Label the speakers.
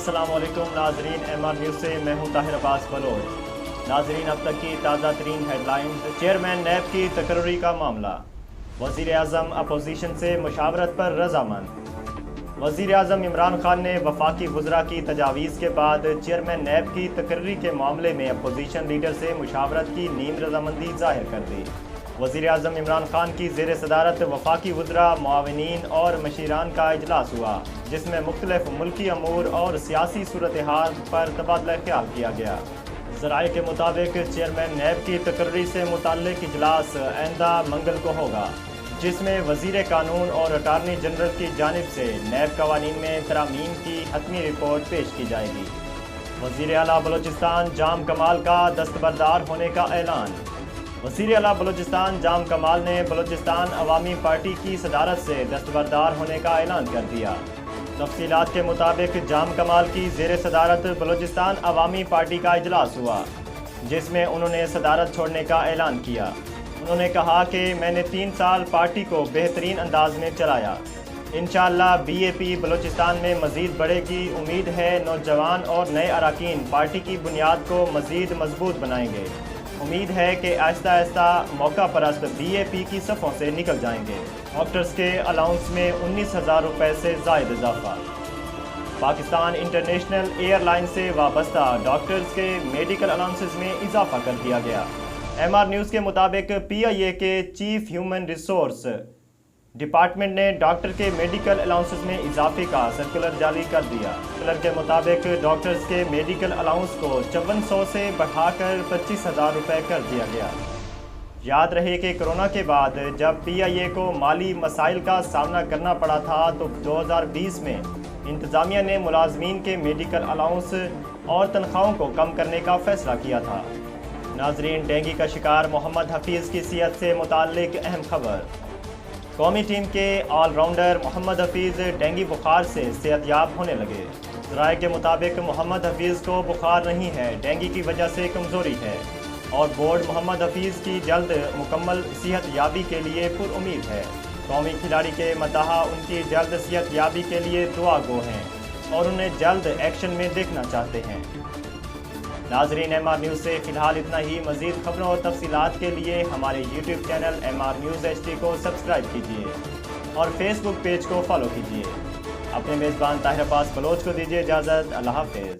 Speaker 1: السلام علیکم ناظرین، ایم آر نیوز سے میں ہوں طاہر عباس بلوچ۔ ناظرین، اب تک کی تازہ ترین ہیڈ لائنز۔ چیئرمین نیب کی تقرری کا معاملہ، وزیر اعظم اپوزیشن سے مشاورت پر رضامند۔ وزیر اعظم عمران خان نے وفاقی وزراء کی تجاویز کے بعد چیئرمین نیب کی تقرری کے معاملے میں اپوزیشن لیڈر سے مشاورت کی نیم رضامندی ظاہر کر دی۔ وزیر اعظم عمران خان کی زیر صدارت وفاقی وزراء، معاونین اور مشیران کا اجلاس ہوا، جس میں مختلف ملکی امور اور سیاسی صورتحال پر تبادلہ خیال کیا گیا۔ ذرائع کے مطابق چیئرمین نیب کی تقرری سے متعلق اجلاس آئندہ منگل کو ہوگا، جس میں وزیر قانون اور اٹارنی جنرل کی جانب سے نیب قوانین میں ترامیم کی حتمی رپورٹ پیش کی جائے گی۔ وزیر اعلیٰ بلوچستان جام کمال کا دستبردار ہونے کا اعلان۔ وزیر اعلیٰ بلوچستان جام کمال نے بلوچستان عوامی پارٹی کی صدارت سے دستبردار ہونے کا اعلان کر دیا۔ تفصیلات کے مطابق جام کمال کی زیر صدارت بلوچستان عوامی پارٹی کا اجلاس ہوا، جس میں انہوں نے صدارت چھوڑنے کا اعلان کیا۔ انہوں نے کہا کہ میں نے 3 سال پارٹی کو بہترین انداز میں چلایا۔ انشاءاللہ بی اے پی بلوچستان میں مزید بڑھے گی۔ امید ہے نوجوان اور نئے اراکین پارٹی کی بنیاد کو مزید مضبوط بنائیں گے۔ امید ہے کہ آہستہ آہستہ موقع پرست بی اے پی کی صفوں سے نکل جائیں گے۔ ڈاکٹرز کے الاؤنس میں 19,000 روپے سے زائد اضافہ۔ پاکستان انٹرنیشنل ایئر لائن سے وابستہ ڈاکٹرز کے میڈیکل الاؤنسز میں اضافہ کر دیا گیا۔ ایم آر نیوز کے مطابق پی آئی اے کے چیف ہیومن ریسورس ڈپارٹمنٹ نے ڈاکٹر کے میڈیکل الاؤنسز میں اضافے کا سرکولر جاری کر دیا۔ سرکولر کے مطابق ڈاکٹرز کے میڈیکل الاؤنس کو 5400 سے بڑھا کر 25,000 روپے کر دیا گیا۔ یاد رہے کہ کرونا کے بعد جب پی آئی اے کو مالی مسائل کا سامنا کرنا پڑا تھا تو 2020 میں انتظامیہ نے ملازمین کے میڈیکل الاؤنس اور تنخواہوں کو کم کرنے کا فیصلہ کیا تھا۔ ناظرین، ڈینگی کا شکار محمد حفیظ کی صحت سے متعلق اہم خبر۔ قومی ٹیم کے آل راؤنڈر محمد حفیظ ڈینگی بخار سے صحت یاب ہونے لگے۔ ذرائع کے مطابق محمد حفیظ کو بخار نہیں ہے، ڈینگی کی وجہ سے کمزوری ہے، اور بورڈ محمد حفیظ کی جلد مکمل صحت یابی کے لیے پر امید ہے۔ قومی کھلاڑی کے مداح ان کی جلد صحت یابی کے لیے دعا گو ہیں اور انہیں جلد ایکشن میں دیکھنا چاہتے ہیں۔ ناظرین، ایم آر نیوز سے فی الحال اتنا ہی۔ مزید خبروں اور تفصیلات کے لیے ہمارے YouTube channel M R news H D کو سبسکرائب کیجیے اور فیس بک پیج کو فالو کیجیے۔ اپنے میزبان طاہر عباس بلوچ کو دیجیے اجازت۔ اللہ حافظ۔